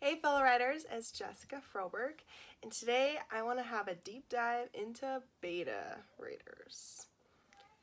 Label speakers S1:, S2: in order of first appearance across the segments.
S1: Hey fellow writers, it's Jessica Froberg, and today I want to have a deep dive into beta readers.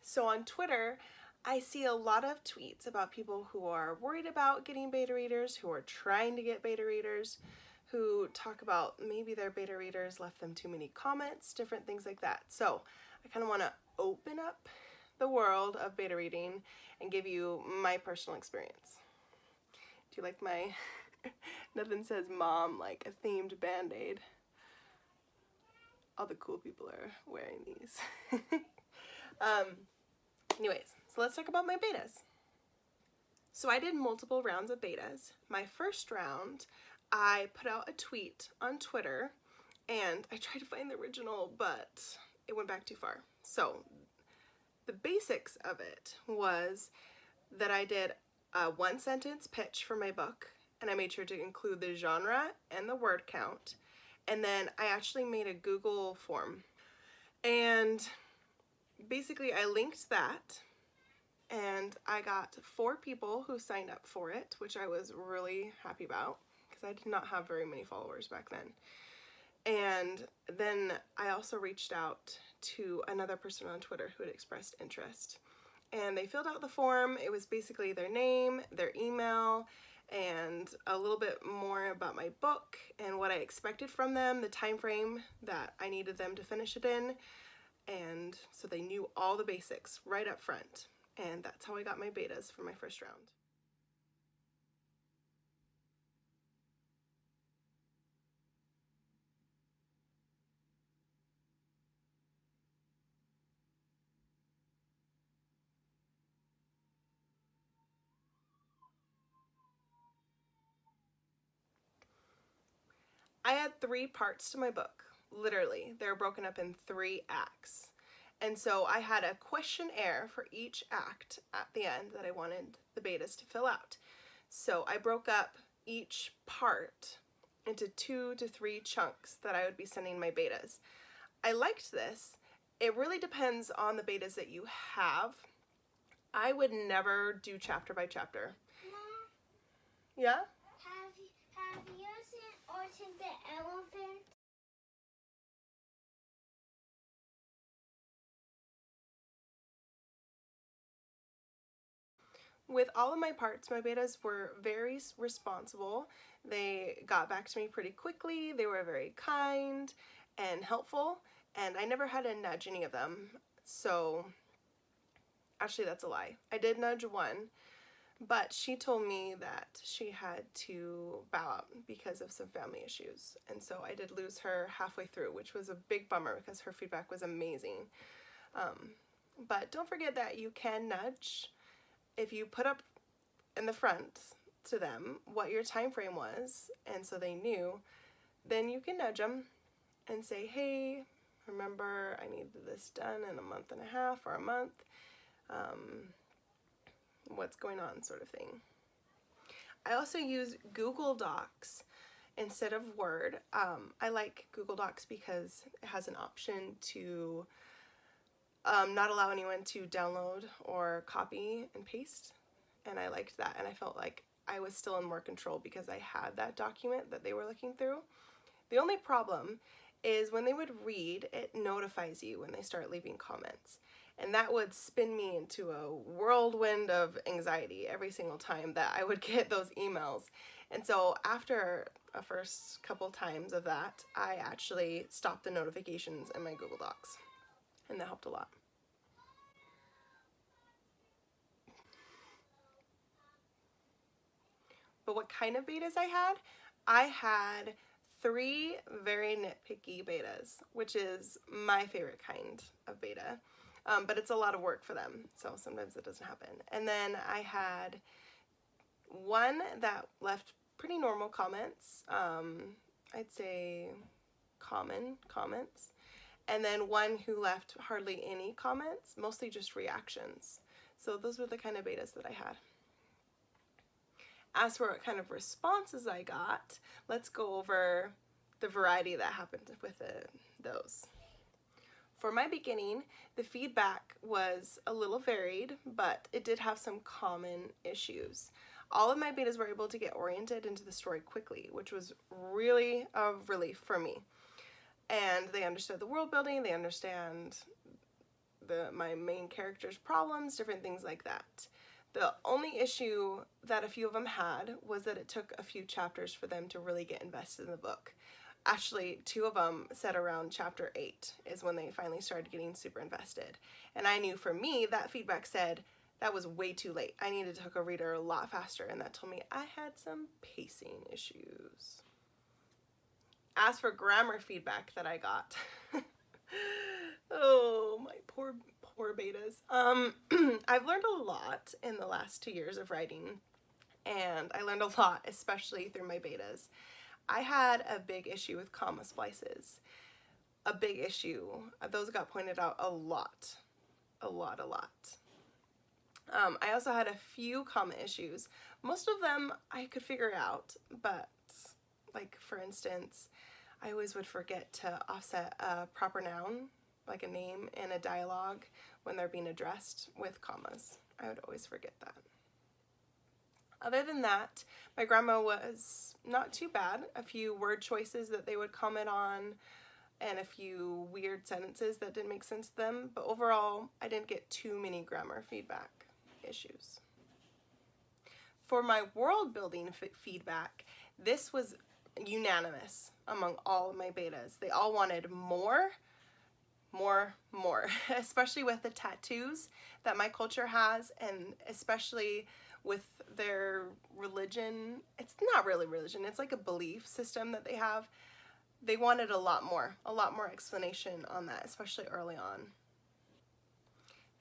S1: So on Twitter, I see a lot of tweets about people who are worried about getting beta readers, who are trying to get beta readers, who talk about maybe their beta readers left them too many comments, different things like that. So I kind of want to open up the world of beta reading and give you my personal experience. Do you like my nothing says mom like a themed band-aid? All the cool people are wearing these. Anyways, so let's talk about my betas. So I did multiple rounds of betas. My first round, I put out a tweet on Twitter and I tried to find the original, but it went back too far. So the basics of it was that I did a one sentence pitch for my book, and I made sure to include the genre and the word count. And then I actually made a Google form. And basically I linked that, and I got 4 people who signed up for it, which I was really happy about because I did not have very many followers back then. And then I also reached out to another person on Twitter who had expressed interest. And they filled out the form. It was basically their name, their email, and a little bit more about my book and what I expected from them, the time frame that I needed them to finish it in. And so they knew all the basics right up front. And that's how I got my betas for my first round. I had 3 parts to my book. Literally, they're broken up in 3 acts. And so I had a questionnaire for each act at the end that I wanted the betas to fill out. So I broke up each part into 2 to 3 chunks that I would be sending my betas. I liked this. It really depends on the betas that you have. I would never do chapter by chapter.
S2: Mom,
S1: yeah?
S2: Have you seen Orton the elephant?
S1: With all of my parts, my betas were very responsible. They got back to me pretty quickly. They were very kind and helpful, and I never had to nudge any of them. So actually that's a lie. I did nudge one, but she told me that she had to bow out because of some family issues. And so I did lose her halfway through, which was a big bummer because her feedback was amazing. But don't forget that you can nudge. If you put up in the front to them what your time frame was, and so they knew, then you can nudge them and say, hey, remember I need this done in a month and a half or a month. What's going on, sort of thing. I also use Google Docs instead of Word. I like Google Docs because it has an option to not allow anyone to download or copy and paste, and I liked that, and I felt like I was still in more control because I had that document that they were looking through. The only problem is when they would read, it notifies you when they start leaving comments, and that would spin me into a whirlwind of anxiety every single time that I would get those emails. And so after a first couple times of that, I actually stopped the notifications in my Google Docs, and that helped a lot. But what kind of betas I had? I had 3 very nitpicky betas, which is my favorite kind of beta. But it's a lot of work for them, so sometimes it doesn't happen. And then I had 1 that left pretty normal comments, I'd say common comments, and then 1 who left hardly any comments, mostly just reactions. So those were the kind of betas that I had. As for what kind of responses I got, let's go over the variety that happened with those. For my beginning, the feedback was a little varied, but it did have some common issues. all of my betas were able to get oriented into the story quickly, which was really a relief for me. And they understood the world building, they understand my main character's problems, different things like that. The only issue that a few of them had was that it took a few chapters for them to really get invested in the book. Actually, 2 of them said around chapter 8 is when they finally started getting super invested. And I knew for me, that feedback said that was way too late. I needed to hook a reader a lot faster, and that told me I had some pacing issues. As for grammar feedback that I got, oh, my poor betas. I've learned a lot in the last 2 years of writing, and I learned a lot, especially through my betas. I had a big issue with comma splices. A big issue. Those got pointed out a lot. A lot. I also had a few comma issues. Most of them I could figure out, but like for instance, I always would forget to offset a proper noun, like a name in a dialogue when they're being addressed with commas. I would always forget that. Other than that, my grammar was not too bad. A few word choices that they would comment on, and a few weird sentences that didn't make sense to them, but overall, I didn't get too many grammar feedback issues. For my world building feedback, this was unanimous among all of my betas. They all wanted more, especially with the tattoos that my culture has, and especially with their religion. It's not really religion, it's like a belief system that they have. They wanted a lot more explanation on that, especially early on.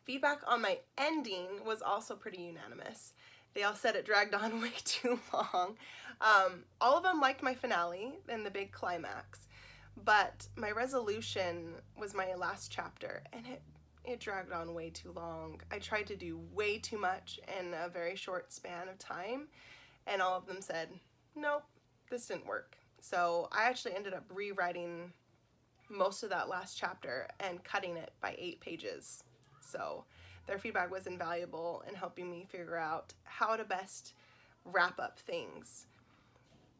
S1: Feedback on my ending was also pretty unanimous. They all said it dragged on way too long. All of them liked my finale and the big climax, but my resolution was my last chapter, and it dragged on way too long. I tried to do way too much in a very short span of time, and all of them said, nope, this didn't work. So I actually ended up rewriting most of that last chapter and cutting it by 8 pages. So their feedback was invaluable in helping me figure out how to best wrap up things.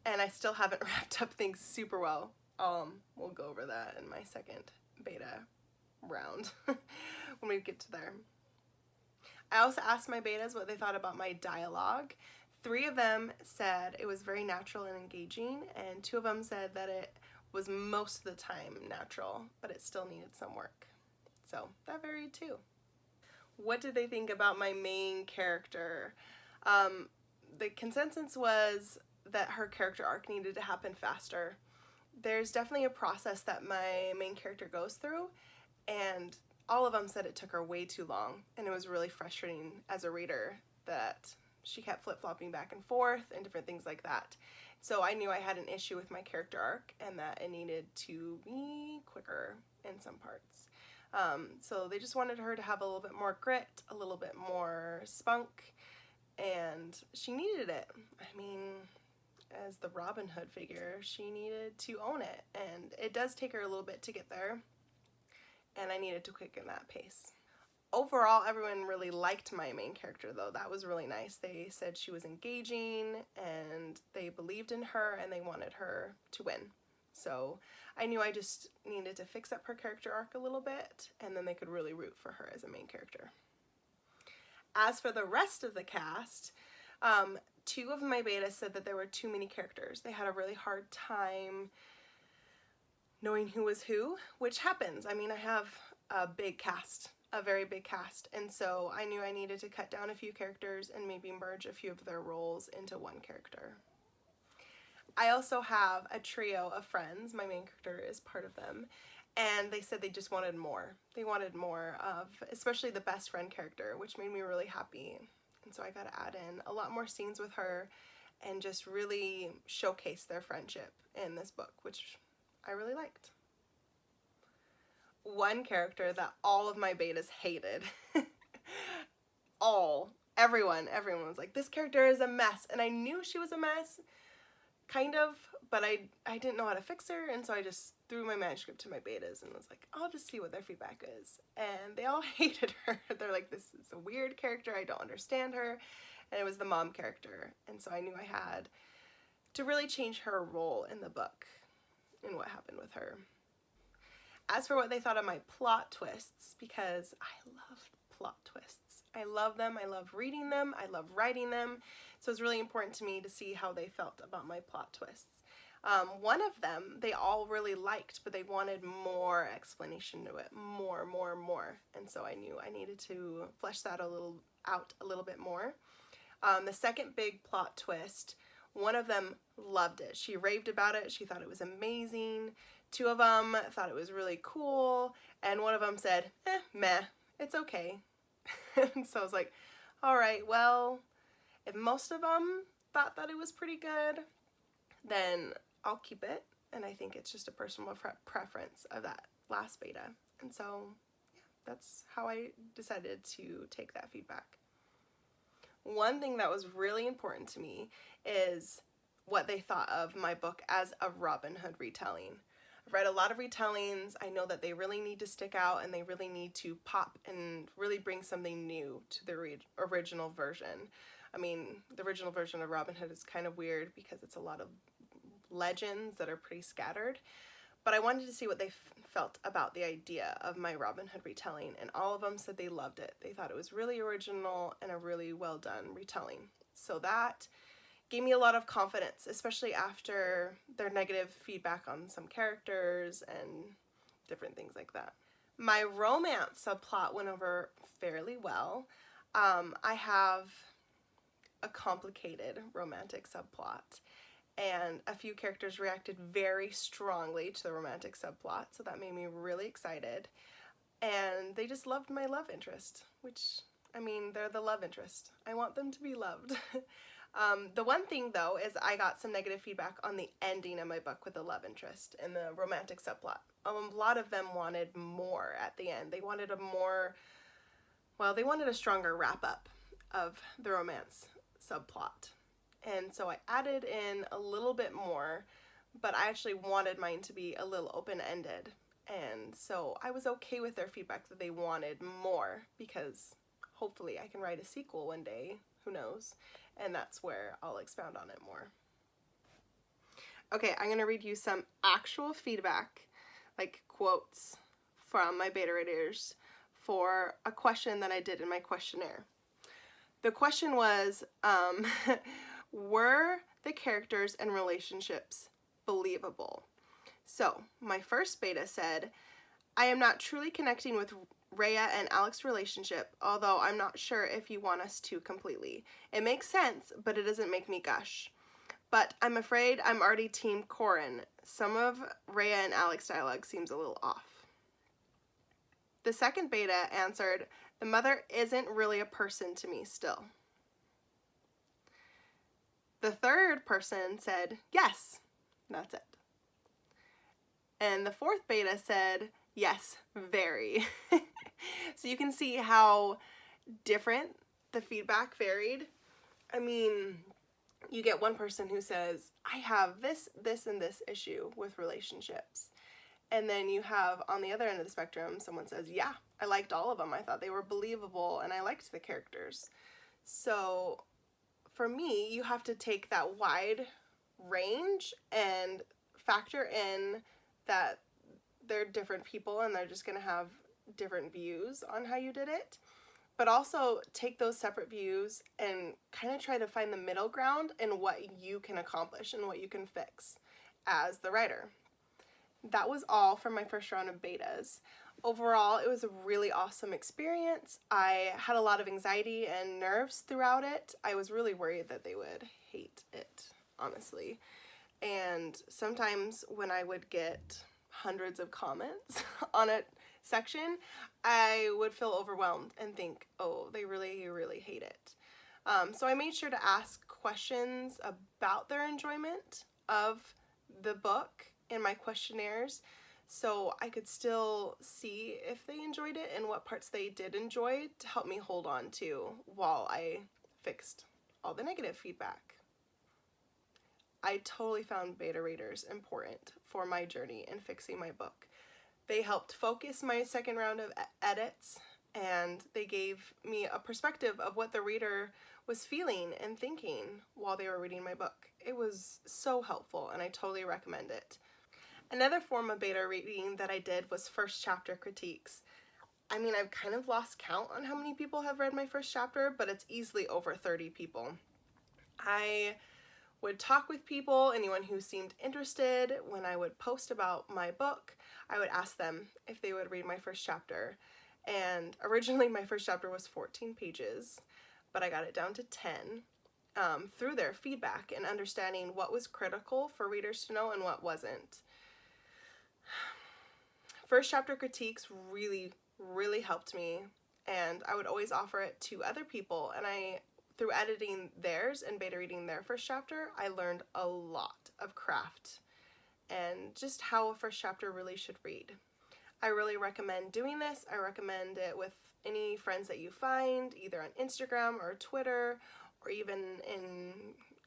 S1: And I still haven't wrapped up things super well. We'll go over that in my second beta round when we get to there. I also asked my betas what they thought about my dialogue. 3 of them said it was very natural and engaging, and 2 of them said that it was most of the time natural, but it still needed some work. So that varied too. What did they think about my main character? The consensus was that her character arc needed to happen faster. There's definitely a process that my main character goes through, and all of them said it took her way too long, and it was really frustrating as a reader that she kept flip-flopping back and forth and different things like that. So I knew I had an issue with my character arc and that it needed to be quicker in some parts. So they just wanted her to have a little bit more grit, a little bit more spunk, and she needed it. I mean, as the Robin Hood figure, she needed to own it, and it does take her a little bit to get there, and I needed to quicken that pace. Overall, everyone really liked my main character, though. That was really nice. They said she was engaging, and they believed in her, and they wanted her to win. So I knew I just needed to fix up her character arc a little bit, and then they could really root for her as a main character. As for the rest of the cast, 2 of my betas said that there were too many characters. They had a really hard time knowing who was who, which happens. I mean, I have a big cast, a very big cast, and so I knew I needed to cut down a few characters and maybe merge a few of their roles into one character. I also have a trio of friends. My main character is part of them, and they said they just wanted more. They wanted more of, especially the best friend character, which made me really happy. And so I got to add in a lot more scenes with her and just really showcase their friendship in this book, which I really liked. One character that all of my betas hated, everyone was like, this character is a mess, and I knew she was a mess, kind of, but I didn't know how to fix her, and so I just threw my manuscript to my betas and was like, I'll just see what their feedback is. And they all hated her. They're like, this is a weird character, I don't understand her. and it was the mom character. And so I knew I had to really change her role in the book and what happened with her. As for what they thought of my plot twists, because I love plot twists. I love them. I love reading them. I love writing them. So it's really important to me to see how they felt about my plot twists. One of them they all really liked, but they wanted more explanation to it, more. And so I knew I needed to flesh that out a little bit more. The second big plot twist, one of them loved it. She raved about it. She thought it was amazing. Two of them thought it was really cool. And one of them said, meh, it's okay. And so I was like, all right, well, if most of them thought that it was pretty good, then I'll keep it. And I think it's just a personal preference of that last beta. And so, yeah, that's how I decided to take that feedback. One thing that was really important to me is what they thought of my book as a Robin Hood retelling. I've read a lot of retellings. I know that they really need to stick out and they really need to pop and really bring something new to the original version. I mean, the original version of Robin Hood is kind of weird because it's a lot of legends that are pretty scattered, but I wanted to see what they felt about the idea of my Robin Hood retelling, and all of them said they loved it. They thought it was really original and a really well done retelling. So that gave me a lot of confidence, especially after their negative feedback on some characters and different things like that. My romance subplot went over fairly well. I have a complicated romantic subplot, and a few characters reacted very strongly to the romantic subplot, so that made me really excited. And they just loved my love interest, which, I mean, they're the love interest. I want them to be loved. The one thing, though, is I got some negative feedback on the ending of my book with the love interest and the romantic subplot. A lot of them wanted more at the end. They wanted they wanted a stronger wrap-up of the romance subplot. And so I added in a little bit more, but I actually wanted mine to be a little open-ended. And so I was okay with their feedback that they wanted more, because hopefully I can write a sequel one day, who knows, and that's where I'll expound on it more. Okay, I'm going to read you some actual feedback, like quotes from my beta readers for a question that I did in my questionnaire. The question was, were the characters and relationships believable? So my first beta said, I am not truly connecting with Rhea and Alex's relationship, although I'm not sure if you want us to completely. It makes sense, but it doesn't make me gush. But I'm afraid I'm already Team Corin. Some of Rhea and Alex's dialogue seems a little off. The second beta answered, the mother isn't really a person to me still. The third person said, yes, that's it. And the fourth beta said, yes, very. So you can see how different the feedback varied. I mean, you get one person who says, I have this, and this issue with relationships. And then you have, on the other end of the spectrum, someone says, yeah, I liked all of them. I thought they were believable, and I liked the characters. So for me, you have to take that wide range and factor in that they're different people and they're just going to have different views on how you did it. But also take those separate views and kind of try to find the middle ground in what you can accomplish and what you can fix as the writer. That was all from my first round of betas. Overall, it was a really awesome experience. I had a lot of anxiety and nerves throughout it. I was really worried that they would hate it, honestly. And sometimes when I would get hundreds of comments on a section, I would feel overwhelmed and think, oh, they really, really hate it. So I made sure to ask questions about their enjoyment of the book in my questionnaires, so I could still see if they enjoyed it and what parts they did enjoy to help me hold on to while I fixed all the negative feedback. I totally found beta readers important for my journey in fixing my book. They helped focus my second round of edits, and they gave me a perspective of what the reader was feeling and thinking while they were reading my book. It was so helpful, and I totally recommend it. Another form of beta reading that I did was first chapter critiques. I mean, I've kind of lost count on how many people have read my first chapter, but it's easily over 30 people. I would talk with people, anyone who seemed interested. When I would post about my book, I would ask them if they would read my first chapter. And originally my first chapter was 14 pages, but I got it down to 10 through their feedback and understanding what was critical for readers to know and what wasn't. First chapter critiques really helped me, and I would always offer it to other people, and through editing theirs and beta reading their first chapter, I learned a lot of craft and just how a first chapter really should read. I really recommend doing this. I recommend it with any friends that you find, either on Instagram or Twitter, or even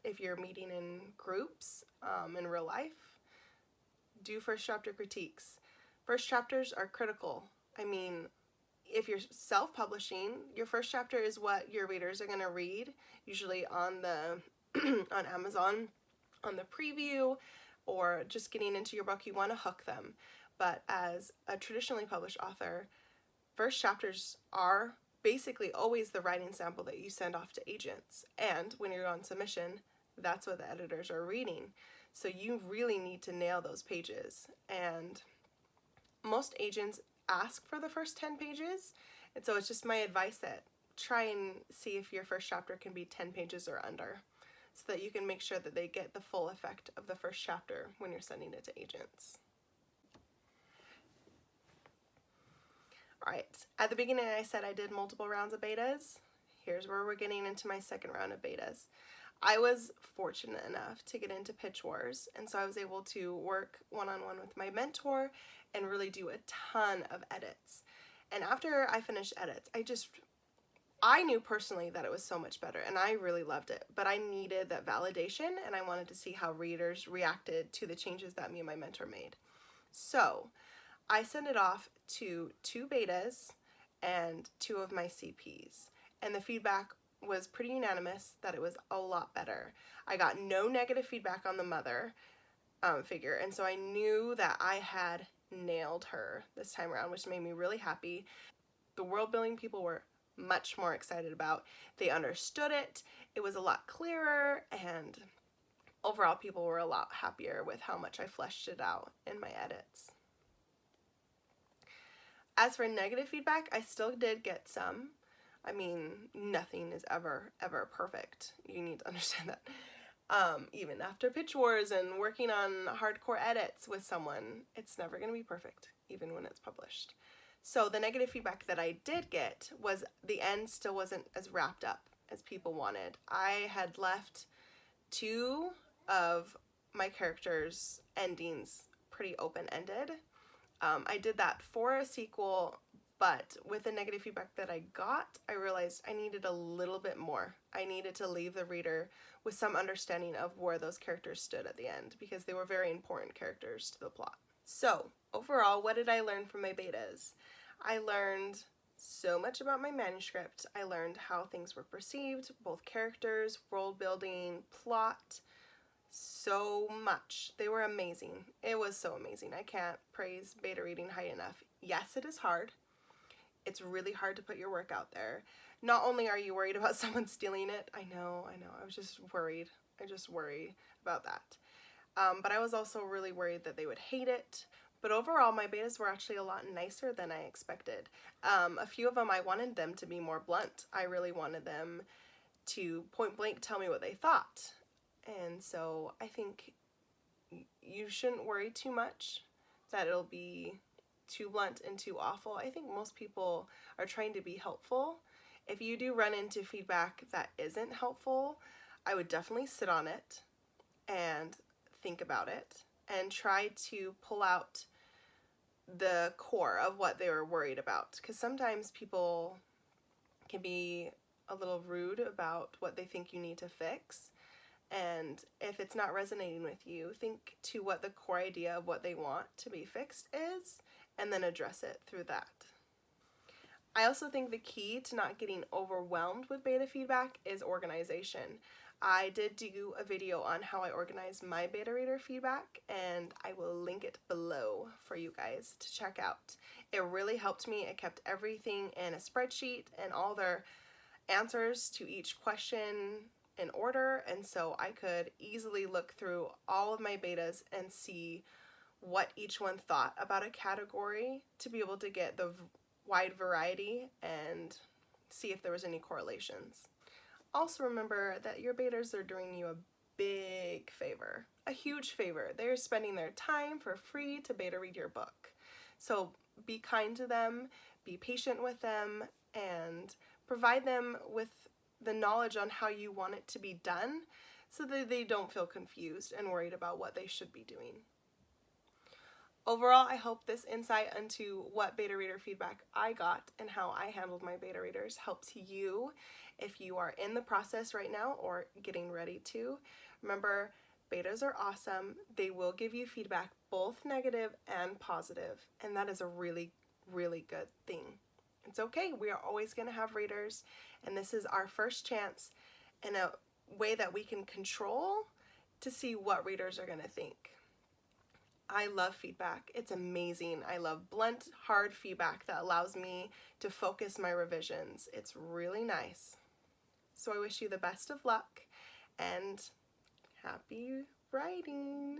S1: if you're meeting in groups in real life. Do first chapter critiques. First chapters are critical. I mean, if you're self-publishing, your first chapter is what your readers are going to read, usually on the on Amazon, on the preview, or just getting into your book. You want to hook them. But as a traditionally published author, first chapters are basically always the writing sample that you send off to agents. And when you're on submission, that's what the editors are reading. So you really need to nail those pages. And most agents ask for the first 10 pages, and so it's just my advice that try and see if your first chapter can be 10 pages or under, so that you can make sure that they get the full effect of the first chapter when you're sending it to agents. Alright, at the beginning I said I did multiple rounds of betas. Here's where we're getting into my second round of betas. I was fortunate enough to get into Pitch Wars, and so I was able to work one-on-one with my mentor and really do a ton of edits. And after I finished edits, I knew personally that it was so much better, and I really loved it, but I needed that validation, and I wanted to see how readers reacted to the changes that me and my mentor made. So I sent it off to 2 betas and 2 of my CPs, and the feedback was pretty unanimous that it was a lot better. I got no negative feedback on the mother figure, and so I knew that I had nailed her this time around, which made me really happy. The world building people were much more excited about. They understood it. It was a lot clearer, and overall people were a lot happier with how much I fleshed it out in my edits. As for negative feedback, I still did get some. I mean, nothing is ever perfect. You need to understand that. Even after Pitch Wars and working on hardcore edits with someone, it's never going to be perfect, even when it's published. So the negative feedback that I did get was the end still wasn't as wrapped up as people wanted. I had left 2 of my characters' endings pretty open-ended. I did that for a sequel, but with the negative feedback that I got, I realized I needed a little bit more. I needed to leave the reader with some understanding of where those characters stood at the end, because they were very important characters to the plot. So, overall, what did I learn from my betas? I learned so much about my manuscript. I learned how things were perceived, both characters, world building, plot, so much. They were amazing. It was so amazing. I can't praise beta reading high enough. Yes, it is hard. It's really hard to put your work out there. Not only are you worried about someone stealing it, I know, I was just worried. I just worry about that. But I was also really worried that they would hate it. But overall, my betas were actually a lot nicer than I expected. A few of them, I wanted them to be more blunt. I really wanted them to point blank tell me what they thought. And so I think you shouldn't worry too much that it'll be too blunt and too awful. I think most people are trying to be helpful. If you do run into feedback that isn't helpful, I would definitely sit on it and think about it and try to pull out the core of what they were worried about. Because sometimes people can be a little rude about what they think you need to fix. And if it's not resonating with you, think to what the core idea of what they want to be fixed is, and then address it through that. I also think the key to not getting overwhelmed with beta feedback is organization. I did do a video on how I organize my beta reader feedback, and I will link it below for you guys to check out. It really helped me. It kept everything in a spreadsheet and all their answers to each question in order, and so I could easily look through all of my betas and see what each one thought about a category to be able to get the wide variety and see if there was any correlations. Also remember that your betas are doing you a big favor, a huge favor. They're spending their time for free to beta read your book. So be kind to them, be patient with them, and provide them with the knowledge on how you want it to be done so that they don't feel confused and worried about what they should be doing. Overall, I hope this insight into what beta reader feedback I got and how I handled my beta readers helps you if you are in the process right now or getting ready to. Remember, betas are awesome. They will give you feedback, both negative and positive, and that is a really, really good thing. It's okay. We are always going to have readers, and this is our first chance in a way that we can control to see what readers are going to think. I love feedback. It's amazing. I love blunt, hard feedback that allows me to focus my revisions. It's really nice. So I wish you the best of luck and happy writing.